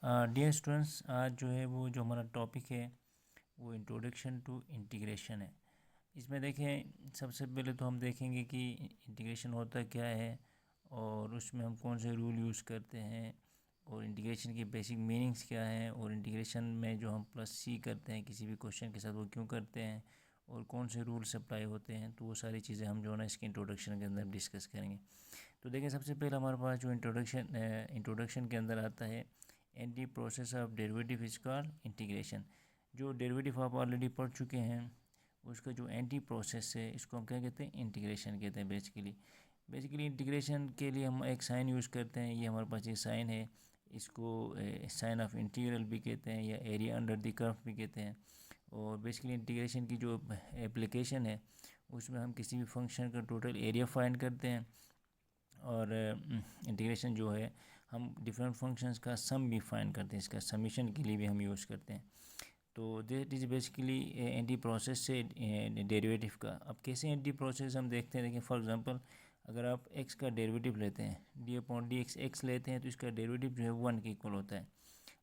Dear students, आज जो है वो जो हमारा टॉपिक है वो इंट्रोडक्शन टू इंटीग्रेशन है। इसमें देखें, सबसे पहले तो हम देखेंगे कि इंटीग्रेशन होता क्या है और उसमें हम कौन से रूल यूज़ करते हैं और इंटीग्रेशन की बेसिक मीनिंग्स क्या हैं और इंटीग्रेशन में जो हम प्लस सी करते हैं किसी भी क्वेश्चन के साथ वो क्यों करते हैं और कौन से रूल्स अप्लाई होते हैं। तो वो सारी चीज़ें हम जो है ना इसके इंट्रोडक्शन के अंदर डिस्कस करेंगे। तो देखिए, सबसे पहले हमारे पास जो इंट्रोडक्शन के अंदर आता है, anti process of derivative is called integration. जो डेरिवेटिव आप ऑलरेडी पढ़ चुके हैं उसका जो एंटी प्रोसेस है इसको हम क्या कहते हैं, इंटीग्रेशन कहते हैं। बेसिकली इंटीग्रेशन के लिए हम एक साइन यूज़ करते हैं। ये हमारे पास ये साइन है, इसको साइन ऑफ इंटीग्रल भी कहते हैं या एरिया अंडर द कर्व भी कहते हैं। और बेसिकली इंटीग्रेशन की जो एप्लीकेशन है उसमें हम किसी भी फंक्शन का टोटल एरिया फाइंड करते हैं और इंटीग्रेशन जो है हम डिफरेंट फंक्शंस का सम भी फाइंड करते हैं। इसका समीशन के लिए भी हम यूज़ करते हैं। तो that is basically anti process से डेरिवेटिव का। अब कैसे एंटी प्रोसेस हम देखते हैं, देखिए फॉर एग्जांपल अगर आप x का डेरिवेटिव लेते हैं, d/dx x लेते हैं तो इसका डेरिवेटिव जो है 1 के इक्वल होता है।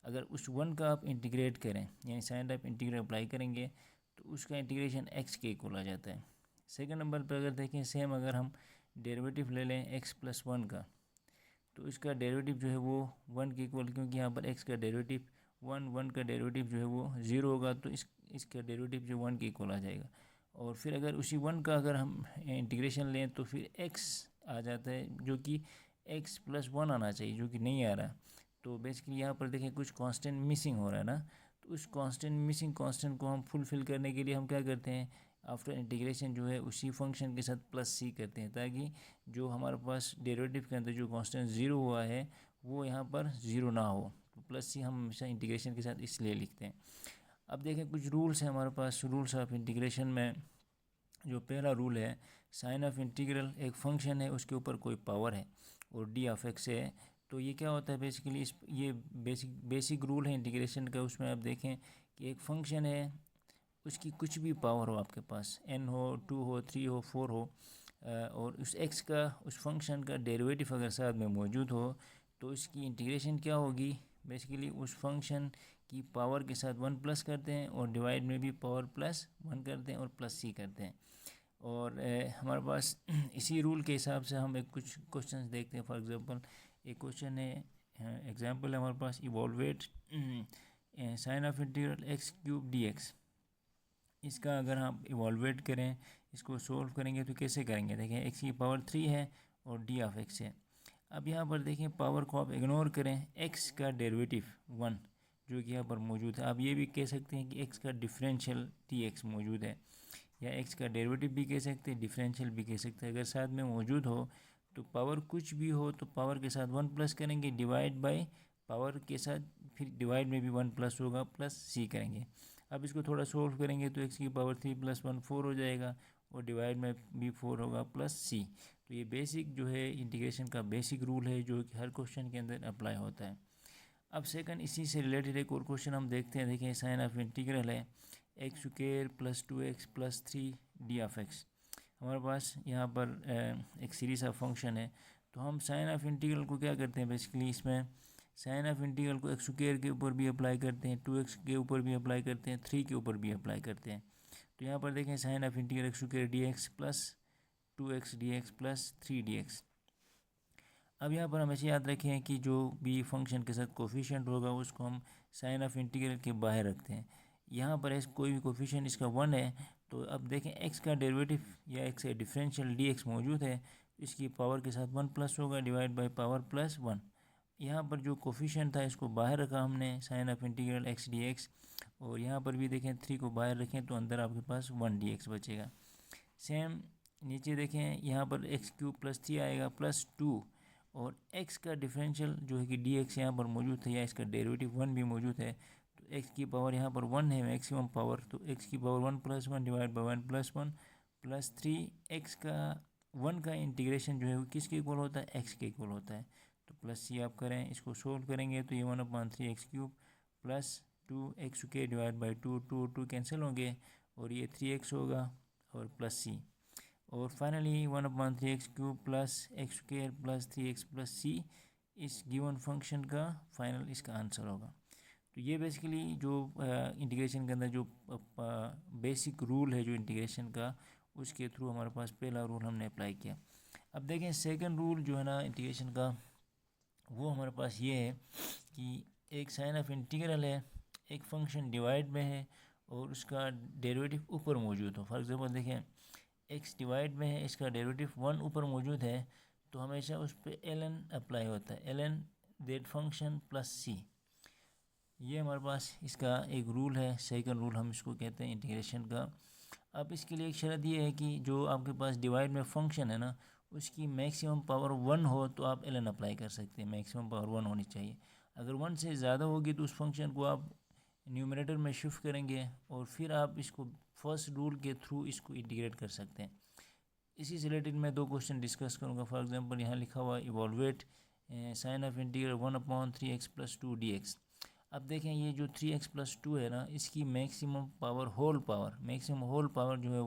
अगर उस 1 का आप इंटीग्रेट करें यानी साइन ऑफ इंटीग्रल अप्लाई करेंगे तो उसका इंटीग्रेशन x के इक्वल आ जाता है। सेकंड नंबर पर अगर देखें, सेम अगर हम डेरिवेटिव ले लें x+1 का तो इसका डेरिवेटिव जो है वो 1 के इक्वल, क्योंकि यहाँ पर x का डेरिवेटिव 1 का डेरिवेटिव जो है वो 0 होगा तो इसका डेरिवेटिव जो 1 के इक्वल आ जाएगा। और फिर अगर उसी 1 का अगर हम इंटीग्रेशन लें तो फिर x आ जाता है जो कि x+1 आना चाहिए, जो कि नहीं आ रहा। तो बेसिकली यहाँ पर देखें कुछ कांस्टेंट मिसिंग हो रहा है ना, तो उस मिसिंग कांस्टेंट को हम फुलफ़िल करने के लिए हम क्या करते हैं, आफ्टर इंटीग्रेशन जो है उसी फंक्शन के साथ प्लस सी करते हैं ताकि जो हमारे पास डेरिवेटिव के अंदर जो कांस्टेंट ज़ीरो हुआ है वो यहाँ पर ज़ीरो ना हो। तो प्लस सी हम हमेशा इंटीग्रेशन के साथ इसलिए लिखते हैं। अब देखें कुछ रूल्स हैं हमारे पास, रूल्स ऑफ इंटीग्रेशन में जो पहला रूल है, साइन ऑफ इंटीग्रल एक फंक्शन है उसके ऊपर कोई पावर है और डी ऑफ एक्स है। तो ये क्या होता है बेसिकली, ये बेसिक रूल है इंटीग्रेशन का। उसमें आप देखें कि एक फंक्शन है, उसकी कुछ भी पावर हो आपके पास, n हो, 2 हो, 3 हो, 4 हो, और उस x का उस फंक्शन का डेरिवेटिव अगर साथ में मौजूद हो तो इसकी इंटीग्रेशन क्या होगी, बेसिकली उस फंक्शन की पावर के साथ 1 प्लस करते हैं और डिवाइड में भी पावर +1 करते हैं और प्लस सी करते हैं। और हमारे पास इसी रूल के हिसाब से हम एक कुछ क्वेश्चंस देखते हैं। फॉर एग्जांपल एक क्वेश्चन है, एग्जांपल है हमारे पास, evaluate sine of integral x³ dx। इसका अगर हम इवॉल्वेट करें, इसको सोल्व करेंगे तो कैसे करेंगे, देखें x की पावर 3 है और डी ऑफ एक्स है। अब यहाँ पर देखें पावर को आप इग्नोर करें, x का डेरिवेटिव 1 जो कि यहाँ पर मौजूद है। आप ये भी कह सकते हैं कि x का डिफरेंशियल dx मौजूद है, या x का डेरिवेटिव भी कह सकते हैं, डिफरेंशियल भी कह सकते हैं। अगर साथ में मौजूद हो तो पावर कुछ भी हो तो पावर के साथ 1 प्लस करेंगे, डिवाइड बाय पावर के साथ फिर डिवाइड में भी 1 प्लस होगा, प्लस सी करेंगे। अब इसको थोड़ा सोल्व करेंगे तो x की पावर 3 + 1 4 हो जाएगा और डिवाइड में भी 4 होगा, प्लस सी। तो ये बेसिक जो है इंटीग्रेशन का बेसिक रूल है जो कि हर क्वेश्चन के अंदर अप्लाई होता है। अब सेकंड इसी से रिलेटेड एक और क्वेश्चन हम देखते हैं। देखिए साइन ऑफ इंटीग्रल है x² + 2x + 3 D of x. हमारे पास यहाँ पर एक सीरीज ऑफ फंक्शन है। तो हम साइन ऑफ इंटीग्रल को क्या करते हैं, बेसिकली इसमें साइन ऑफ इंटीग्रल को x² के ऊपर भी अप्लाई करते हैं, 2x के ऊपर भी अप्लाई करते हैं, 3 के ऊपर भी अप्लाई करते हैं। तो यहाँ पर देखें sine of integral x² dx + 2x dx + 3 dx। अब यहाँ पर हमेशा याद रखें कि जो भी फंक्शन के साथ कोफिशिएंट होगा उसको हम साइन ऑफ इंटीग्रल के बाहर रखते हैं। यहाँ पर कोई भी कोफिशिएंट इसका 1 है तो अब देखें x का डेरिवेटिव या x का डिफरेंशियल dx मौजूद है, इसकी पावर के साथ 1 प्लस होगा, डिवाइड बाय पावर +1। यहाँ पर जो कोफिशिएंट था इसको बाहर रखा हमने, sine of integral x dx, और यहाँ पर भी देखें 3 को बाहर रखें तो अंदर आपके पास 1 dx बचेगा। सेम नीचे देखें यहाँ पर x³ + 3 आएगा +2, और x का डिफरेंशियल जो है कि dx यहाँ पर मौजूद है या इसका डेरिवेटिव 1 भी मौजूद है। तो x की पावर यहाँ पर 1 है, मैक्सिमम पावर, तो x की पावर 1 + 1 डिवाइड बाई 1 + 1 + 3। x का 1 का इंटीग्रेशन जो है वो किसके इक्वल होता है, x के इक्वल होता है। तो प्लस सी आप करें, इसको सोल्व करेंगे तो ये 1/3 x³ + 2x² divide by 2, 2 2 cancel होंगे और ये 3x होगा और प्लस सी। और finally 1/3 x³ + x² + 3x + c इस गिवन फंक्शन का फाइनल इसका आंसर होगा। तो ये बेसिकली जो इंटीग्रेशन के अंदर जो बेसिक रूल है जो इंटीग्रेशन का, उसके थ्रू हमारे पास पहला रूल हमने अप्लाई किया। अब देखें सेकंड रूल जो है ना इंटीग्रेशन का, वो हमारे पास ये है कि एक साइन ऑफ इंटीग्रल है, एक फंक्शन डिवाइड में है और उसका डेरिवेटिव ऊपर मौजूद हो। फॉर एग्जांपल देखें एक्स डिवाइड में है, इसका डेरिवेटिव 1 ऊपर मौजूद है, तो हमेशा उस पर ln अप्लाई होता है, ln दैट फंक्शन प्लस सी। ये हमारे पास इसका एक रूल है, सेकंड रूल हम इसको कहते हैं इंटीग्रेशन का। अब इसके लिए एक शर्त ये है कि जो आपके पास डिवाइड में फंक्शन है ना, उसकी मैक्सिमम पावर 1 हो तो आप ln अप्लाई कर सकते हैं, मैक्सिमम पावर 1 होनी चाहिए। अगर 1 से ज़्यादा होगी तो उस फंक्शन को आप न्यूमरेटर में शिफ्ट करेंगे और फिर आप इसको फर्स्ट रूल के थ्रू इसको इंटीग्रेट कर सकते हैं। इसी से रिलेटेड मैं 2 क्वेश्चन डिस्कस करूँगा। फॉर एग्जांपल यहाँ लिखा हुआ evaluate sine of integral 1/3x+2 dx। अब देखें ये जो 3x+2 है ना, इसकी मैक्सिमम पावर होल पावर जो है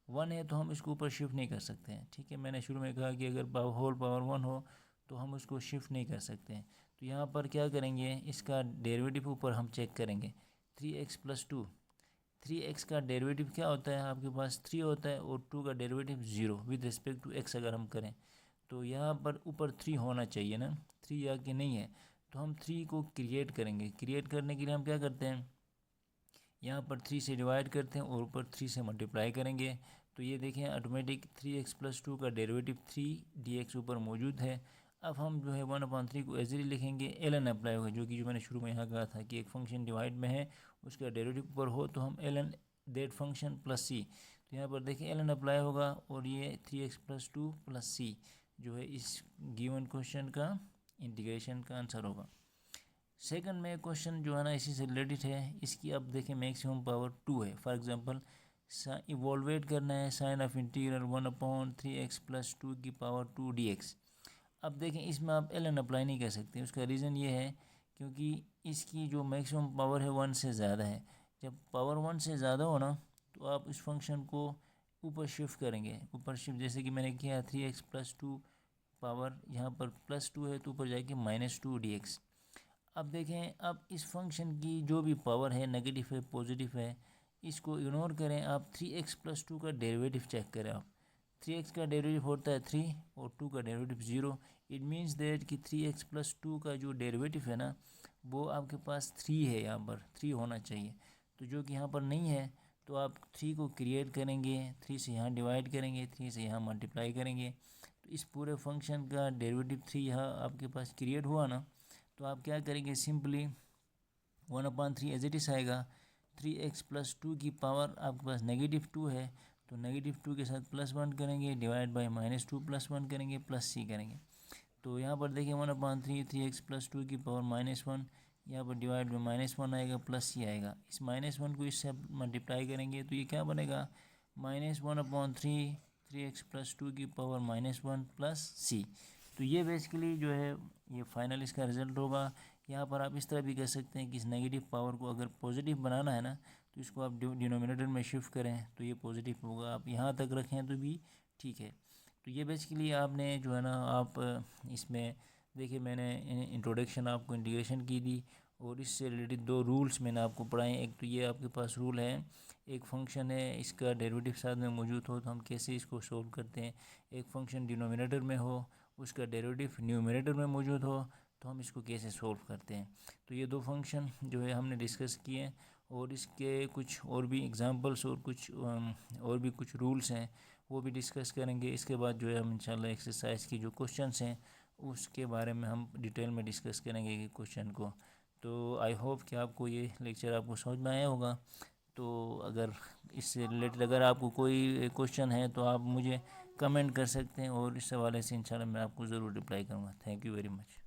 1 है तो हम इसको ऊपर शिफ्ट नहीं कर सकते हैं। ठीक है, मैंने शुरू में कहा कि अगर होल पावर 1 हो तो हम उसको शिफ्ट नहीं कर सकते हैं। तो यहाँ पर क्या करेंगे, इसका डेरिवेटिव ऊपर हम चेक करेंगे। 3x+2, 3x का डेरिवेटिव क्या होता है, आपके पास 3 होता है और 2 का derivative 0 with respect to x अगर हम करें तो यहाँ पर ऊपर 3 होना चाहिए ना, 3 या कि नहीं है, तो हम 3 को क्रिएट करेंगे। क्रिएट करने के लिए हम क्या करते हैं, यहाँ पर 3 से डिवाइड करते हैं और ऊपर 3 से मल्टीप्लाई करेंगे। तो ये देखें ऑटोमेटिक 3x+2 का डेरिवेटिव 3 dx ऊपर मौजूद है। अब हम जो है 1/3 को एज लिखेंगे, ln अप्लाई होगा, जो कि जो मैंने शुरू में यहाँ कहा था कि एक फंक्शन डिवाइड में है उसका डेरिवेटिव ऊपर हो तो हम ln दैट फंक्शन प्लस सी। तो यहाँ पर देखिए ln अप्लाई होगा और ये 3x+2 प्लस सी जो है इस गिवन क्वेश्चन का इंटीग्रेशन का आंसर होगा। सेकंड में क्वेश्चन जो है ना इसी से रिलेटेड है, इसकी अब देखें मैक्सिमम पावर 2 है। फॉर एग्जांपल इवॉल्वेट करना है साइन ऑफ इंटीग्रल 1/3x+2 की पावर 2 dx। अब देखें इसमें आप ln अप्लाई नहीं कर सकते, उसका रीज़न ये है क्योंकि इसकी जो मैक्सिमम पावर है 1 से ज़्यादा है। जब पावर 1 से ज़्यादा हो ना तो आप इस फंक्शन को ऊपर शिफ्ट करेंगे, ऊपर शिफ्ट जैसे कि मैंने किया 3x+2 पावर यहाँ पर +2 है तो ऊपर जाके -2 dx। अब देखें अब इस फंक्शन की जो भी पावर है नेगेटिव है पॉजिटिव है, इसको इग्नोर करें, आप 3x+2 का डेरिवेटिव चेक करें। आप 3x का डेरिवेटिव होता है 3 और 2 का डेरिवेटिव 0। इट मीन्स दैट कि 3x+2 का जो डेरिवेटिव है ना वो आपके पास 3 है, यहाँ पर 3 होना चाहिए, तो जो कि यहाँ पर नहीं है। तो आप 3 को क्रिएट करेंगे, 3 से यहाँ डिवाइड करेंगे, 3 से यहाँ मल्टीप्लाई करेंगे, तो इस पूरे फंक्शन का डेरिवेटिव 3 यहाँ आपके पास क्रिएट हुआ ना। तो आप क्या करेंगे, सिंपली 1/3 एज इट इज़ आएगा। 3x+2 की पावर आपके पास -2 है तो -2 के साथ +1 करेंगे, डिवाइड बाय -2 +1 करेंगे, प्लस सी करेंगे। तो यहाँ पर देखिए 1/3 3x+2 की पावर -1, यहाँ पर डिवाइड में -1 आएगा, प्लस सी आएगा। इस -1 को इससे मल्टीप्लाई करेंगे तो ये क्या बनेगा, -1/3 3x+2 की पावर -1 प्लस सी। तो ये बेसिकली जो है ये फाइनल इसका रिज़ल्ट होगा। यहाँ पर आप इस तरह भी कह सकते हैं कि इस नेगेटिव पावर को अगर पॉजिटिव बनाना है ना तो इसको आप डिनोमिनेटर में शिफ्ट करें तो ये पॉजिटिव होगा, आप यहाँ तक रखें तो भी ठीक है। तो ये बेसिकली आपने जो है ना आप इसमें देखिए मैंने इंट्रोडक्शन आपको इंटीग्रेशन की थी और इससे रिलेटेड 2 रूल्स मैंने आपको पढ़ाए। एक तो ये आपके पास रूल है, एक फंक्शन है इसका डेरिवेटिव साथ में मौजूद हो तो हम कैसे इसको सोल्व करते हैं, एक फंक्शन डिनोमिनेटर में हो उसका डेरिवेटिव न्यूमरेटर में मौजूद हो तो हम इसको कैसे सोल्व करते हैं। तो ये 2 फंक्शन जो है हमने डिस्कस किए और इसके कुछ और भी एग्जांपल्स और भी कुछ रूल्स हैं वो भी डिस्कस करेंगे। इसके बाद जो है हम इंशाल्लाह एक्सरसाइज की जो क्वेश्चंस हैं उसके बारे में हम डिटेल में डिस्कस करेंगे कि क्वेश्चन को। तो आई होप कि आपको ये लेक्चर आपको समझ में आया होगा। तो अगर इससे रिलेटेड अगर आपको कोई क्वेश्चन है तो आप मुझे कमेंट कर सकते हैं और इस हवाले से इंशाल्लाह मैं आपको ज़रूर रिप्लाई करूँगा। Thank you very much.